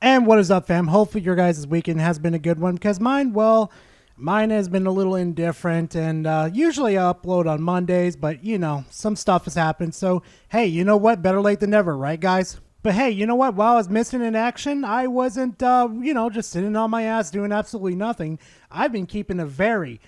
And what is up, fam? Hopefully your guys' weekend has been a good one, because mine, well, mine has been a little indifferent, and usually I upload on Mondays, but, you know, some stuff has happened, so, hey, you know what? Better late than never, right, guys? But hey, you know what? While I was missing in action, I wasn't, just sitting on my ass doing absolutely nothing. I've been keeping a very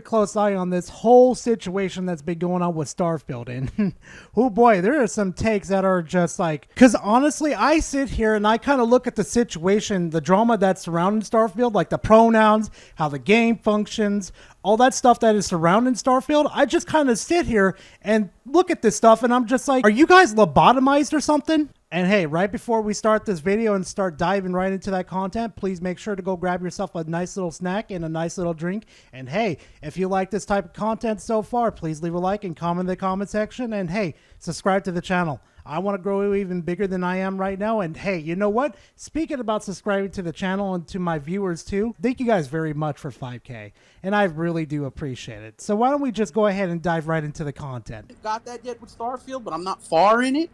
close eye on this whole situation that's been going on with Starfield. And oh boy, there are some takes that are just like, because honestly, I sit here and I kind of look at the situation, the drama that's surrounding Starfield, like the pronouns, how the game functions, all that stuff that is surrounding Starfield. I just kind of sit here and look at this stuff and I'm just like, are you guys lobotomized or something? And hey, right before we start this video and start diving right into that content, please make sure to go grab yourself a nice little snack and a nice little drink. And hey, if you like this type of content so far, please leave a like and comment in the comment section. And hey, subscribe to the channel. I want to grow even bigger than I am right now. And hey, you know what? Speaking about subscribing to the channel and to my viewers too, thank you guys very much for 5K. And I really do appreciate it. So why don't we just go ahead and dive right into the content? Got that yet with Starfield, but I'm not far in it.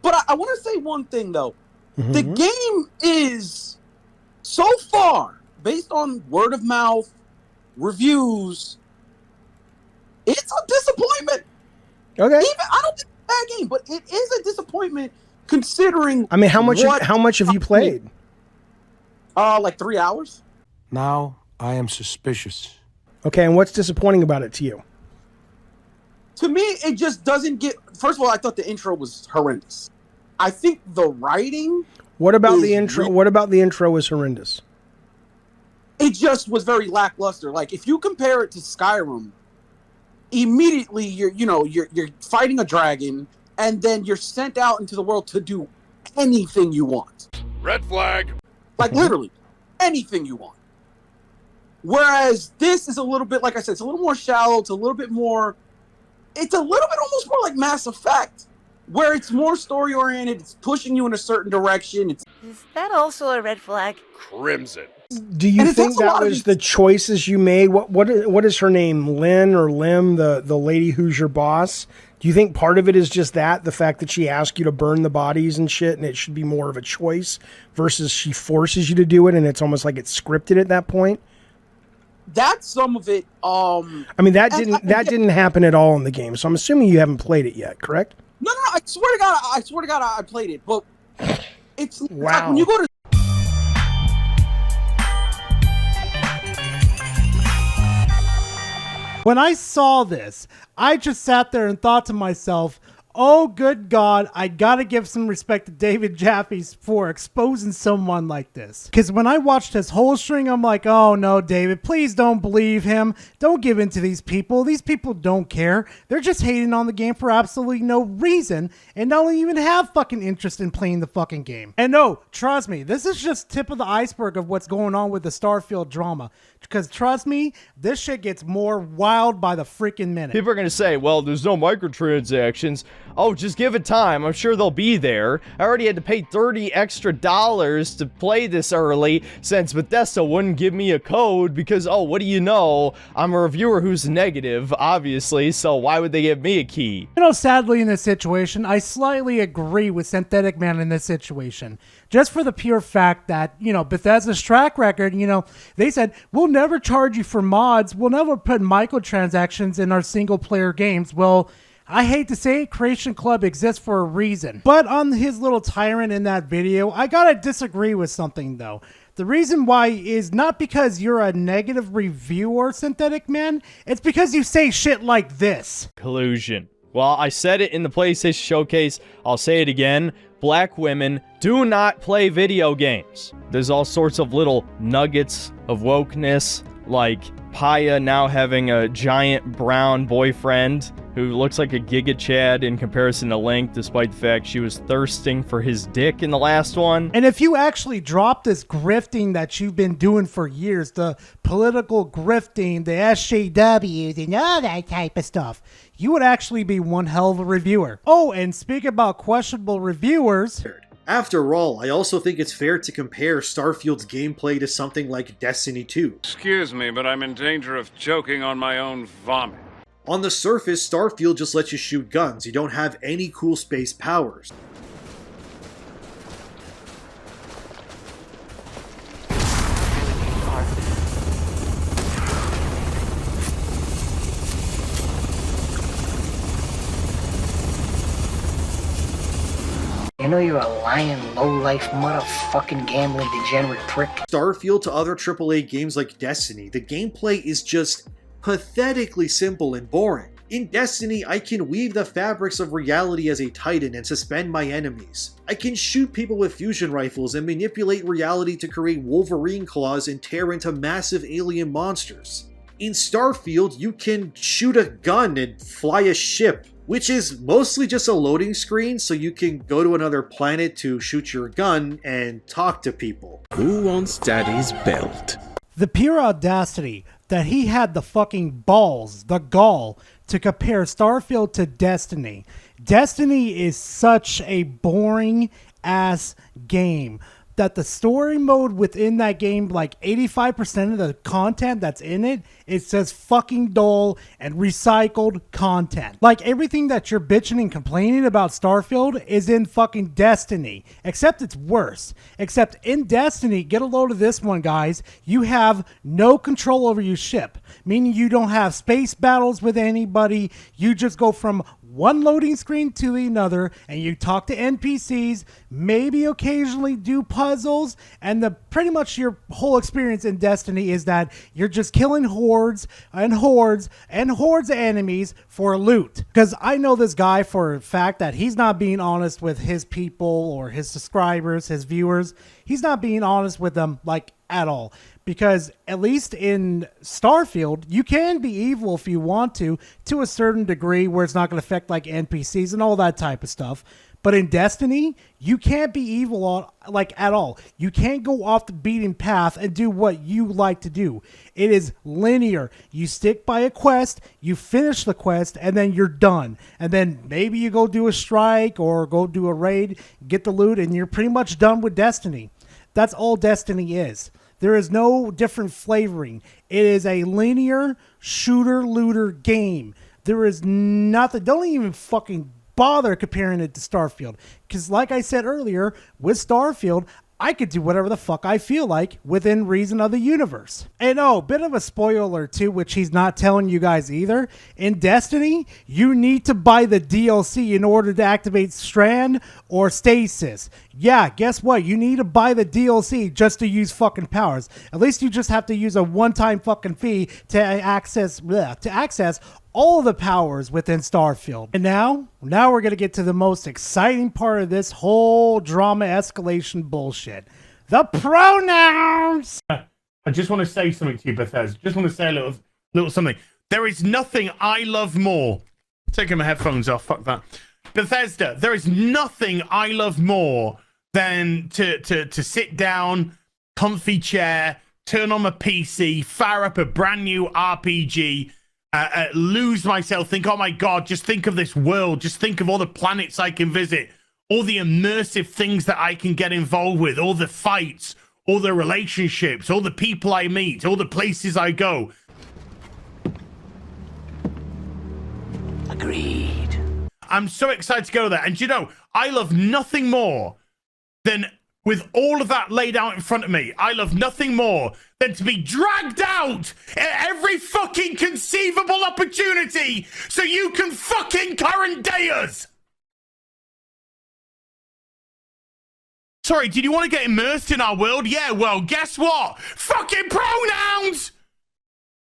But I want to say one thing, though. The game is, so far, based on word of mouth, reviews, it's a disappointment. Okay. I don't think it's a bad game, but it is a disappointment considering. I mean, how much have you played? Like 3 hours. Now I am suspicious. Okay, and what's disappointing about it to you? To me, it just doesn't get. First of all, I thought the intro was horrendous. I think the writing. What about the intro? What about the intro was horrendous? It just was very lackluster. Like if you compare it to Skyrim, immediately you're fighting a dragon, and then you're sent out into the world to do anything you want. Red flag. Like literally anything you want. Whereas this is a little bit, like I said, it's a little more shallow. It's a little bit more. It's a little bit almost more like Mass Effect, where it's more story-oriented, it's pushing you in a certain direction. Is that also a red flag? Crimson. Do you think that was the choices you made? What is her name? Lynn or Lim, the lady who's your boss? Do you think part of it is just the fact that she asked you to burn the bodies and shit, and it should be more of a choice versus she forces you to do it, and it's almost like it's scripted at that point? That's some of it. I mean, that didn't happen at all in the game, so I'm assuming you haven't played it yet, correct? No, I swear to God, I played it, but it's wow. Like when you go to. When I saw this, I just sat there and thought to myself, oh, good God, I gotta give some respect to David Jaffe for exposing someone like this. Because when I watched his whole string, I'm like, oh no, David, please don't believe him. Don't give in to these people. These people don't care. They're just hating on the game for absolutely no reason and don't even have fucking interest in playing the fucking game. And no, trust me, this is just tip of the iceberg of what's going on with the Starfield drama. Because trust me, this shit gets more wild by the freaking minute. People are going to say, well, there's no microtransactions. Oh, just give it time. I'm sure they'll be there. I already had to pay $30 extra to play this early since Bethesda wouldn't give me a code because, oh, what do you know? I'm a reviewer who's negative, obviously, so why would they give me a key? You know, sadly in this situation, I slightly agree with Synthetic Man in this situation. Just for the pure fact that, you know, Bethesda's track record, you know, they said, we'll never charge you for mods. We'll never put microtransactions in our single player games. Well, I hate to say it, Creation Club exists for a reason. But on his little tyrant in that video, I gotta disagree with something though. The reason why is not because you're a negative reviewer, Synthetic Man. It's because you say shit like this. Collusion. Well, I said it in the PlayStation Showcase. I'll say it again. Black women do not play video games. There's all sorts of little nuggets of wokeness, like Paya now having a giant brown boyfriend who looks like a Giga Chad in comparison to Link, despite the fact she was thirsting for his dick in the last one. And if you actually drop this grifting that you've been doing for years, the political grifting, the SJWs, and all that type of stuff, you would actually be one hell of a reviewer. Oh, and speak about questionable reviewers. After all, I also think it's fair to compare Starfield's gameplay to something like Destiny 2. Excuse me, but I'm in danger of choking on my own vomit. On the surface, Starfield just lets you shoot guns. You don't have any cool space powers. know you're a lying, low-life, motherfucking gambling degenerate prick. Starfield to other AAA games like Destiny, the gameplay is just pathetically simple and boring. In Destiny, I can weave the fabrics of reality as a titan and suspend my enemies. I can shoot people with fusion rifles and manipulate reality to create Wolverine claws and tear into massive alien monsters. In Starfield, you can shoot a gun and fly a ship, which is mostly just a loading screen so you can go to another planet to shoot your gun and talk to people. Who wants daddy's belt? The pure audacity that he had the fucking balls, the gall, to compare Starfield to Destiny. Destiny is such a boring ass game that the story mode within that game, like 85% of the content that's in it, it says fucking dull and recycled content. Like everything that you're bitching and complaining about Starfield is in fucking Destiny, except it's worse. Except in Destiny, get a load of this one, guys, you have no control over your ship, meaning you don't have space battles with anybody. You just go from one loading screen to another, and you talk to NPCs, maybe occasionally do puzzles, and pretty much your whole experience in Destiny is that you're just killing hordes and hordes and hordes of enemies for loot. Because I know this guy for a fact that he's not being honest with his people or his subscribers, his viewers. He's not being honest with them, like, at all. Because at least in Starfield, you can be evil if you want to a certain degree where it's not going to affect like NPCs and all that type of stuff. But in Destiny, you can't be evil at all. You can't go off the beaten path and do what you like to do. It is linear. You stick by a quest, you finish the quest, and then you're done. And then maybe you go do a strike or go do a raid, get the loot, and you're pretty much done with Destiny. That's all Destiny is. There is no different flavoring. It is a linear shooter-looter game. There is nothing. Don't even fucking bother comparing it to Starfield. Because like I said earlier, with Starfield, I could do whatever the fuck I feel like within reason of the universe. And oh, bit of a spoiler too, which he's not telling you guys either. In Destiny, you need to buy the DLC in order to activate Strand or Stasis. Yeah, guess what? You need to buy the DLC just to use fucking powers. At least you just have to use a one-time fucking fee to access all the powers within Starfield. And now we're going to get to the most exciting part of this whole drama escalation bullshit. The pronouns! I just want to say something to you, Bethesda. Just want to say a little something. There is nothing I love more. Taking my headphones off, fuck that. Bethesda, there is nothing I love more than to sit down, comfy chair, turn on my PC, fire up a brand new RPG, lose myself, think, oh my God, just think of this world. Just think of all the planets I can visit, all the immersive things that I can get involved with, all the fights, all the relationships, all the people I meet, all the places I go. Agreed. I'm so excited to go there. And you know, I love nothing more than, with all of that laid out in front of me, I love nothing more than to be dragged out at every fucking conceivable opportunity so you can fucking current day us. Sorry, did you want to get immersed in our world? Yeah, well, guess what? Fucking pronouns!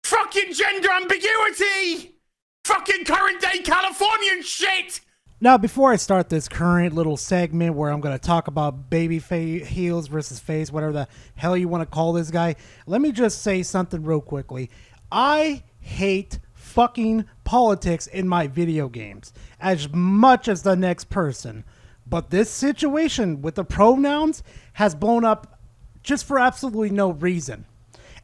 Fucking gender ambiguity! Fucking current day Californian shit! Now, before I start this current little segment where I'm going to talk about baby heels versus face, whatever the hell you want to call this guy, let me just say something real quickly. I hate fucking politics in my video games as much as the next person. But this situation with the pronouns has blown up just for absolutely no reason.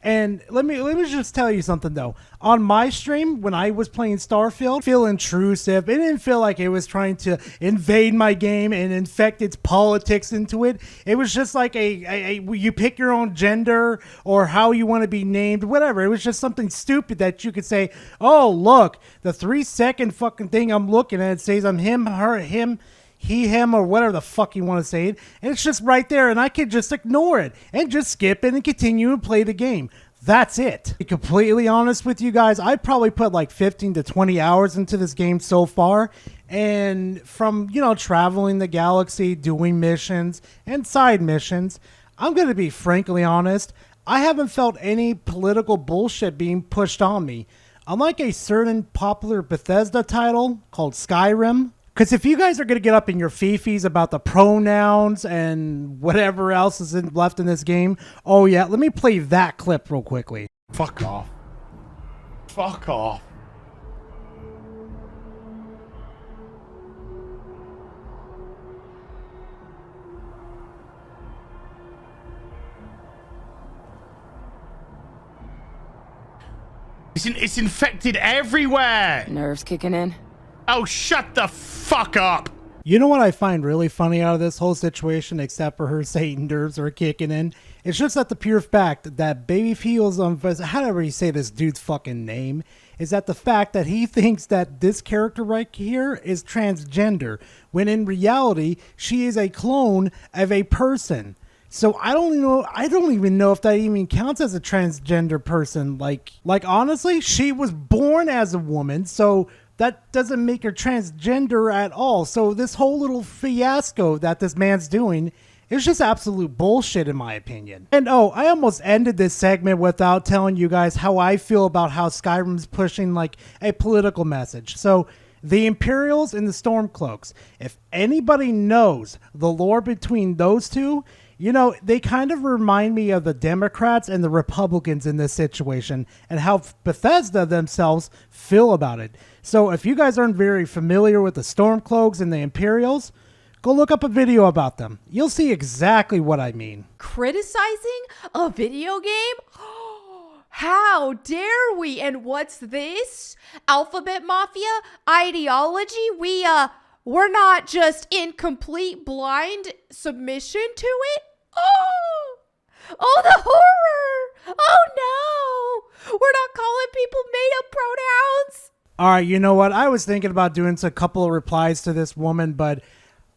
And let me just tell you something though. On my stream, when I was playing Starfield, feel intrusive. It didn't feel like it was trying to invade my game and infect its politics into it. It was just like you pick your own gender or how you want to be named, whatever. It was just something stupid that you could say, oh, look, the 3-second fucking thing I'm looking at, it says I'm him, her, him, he, him, or whatever the fuck you want to say it, and it's just right there, and I could just ignore it and just skip it and continue and play the game. That's it. To be completely honest with you guys, I probably put like 15 to 20 hours into this game so far, And from, traveling the galaxy, doing missions and side missions, I'm going to be frankly honest, I haven't felt any political bullshit being pushed on me. Unlike a certain popular Bethesda title called Skyrim, because if you guys are going to get up in your fifis about the pronouns and whatever else is left in this game, oh yeah, let me play that clip real quickly. Fuck off. Fuck off. It's infected everywhere. Nerves kicking in. Oh, shut the fuck up. You know what I find really funny out of this whole situation, except for her saying nerves are kicking in? It's just that the pure fact that Baby feels however you say this dude's fucking name, is that the fact that he thinks that this character right here is transgender, when in reality, she is a clone of a person. So I don't even know if that even counts as a transgender person. Like honestly, she was born as a woman, so that doesn't make her transgender at all. So this whole little fiasco that this man's doing is just absolute bullshit in my opinion. And I almost ended this segment without telling you guys how I feel about how Skyrim's pushing like a political message. So the Imperials and the Stormcloaks, if anybody knows the lore between those two, they kind of remind me of the Democrats and the Republicans in this situation and how Bethesda themselves feel about it. So if you guys aren't very familiar with the Stormcloaks and the Imperials, go look up a video about them. You'll see exactly what I mean. Criticizing a video game? How dare we? And what's this? Alphabet Mafia? Ideology? We're not just in complete blind submission to it? Oh, the horror! Oh no! We're not calling people made-up pronouns! Alright, you know what? I was thinking about doing a couple of replies to this woman, but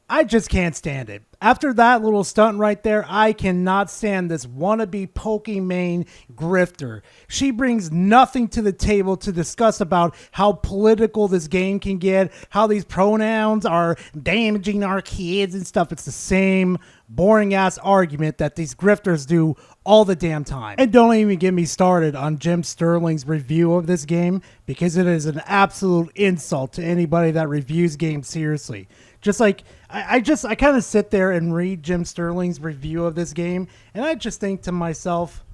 I just can't stand it. After that little stunt right there, I cannot stand this wannabe Pokemon grifter. She brings nothing to the table to discuss about how political this game can get, how these pronouns are damaging our kids and stuff. It's the same boring ass argument that these grifters do all the damn time. And don't even get me started on Jim Sterling's review of this game, because it is an absolute insult to anybody that reviews games seriously. Just like, I kind of sit there and read Jim Sterling's review of this game, and I just think to myself,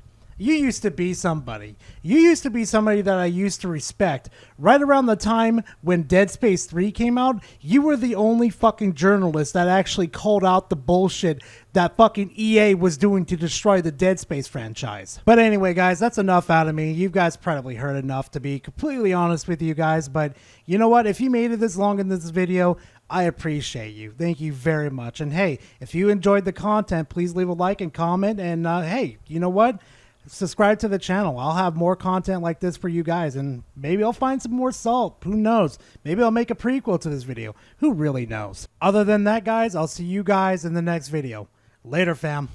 you used to be somebody. You used to be somebody that I used to respect. Right around the time when Dead Space 3 came out, you were the only fucking journalist that actually called out the bullshit that fucking EA was doing to destroy the Dead Space franchise. But anyway, guys, that's enough out of me. You guys probably heard enough, to be completely honest with you guys. But you know what? If you made it this long in this video, I appreciate you. Thank you very much. And hey, if you enjoyed the content, please leave a like and comment. And hey, you know what? Subscribe to the channel. I'll have more content like this for you guys, and maybe I'll find some more salt. Who knows? Maybe I'll make a prequel to this video. Who really knows? Other than that, guys, I'll see you guys in the next video. Later, fam.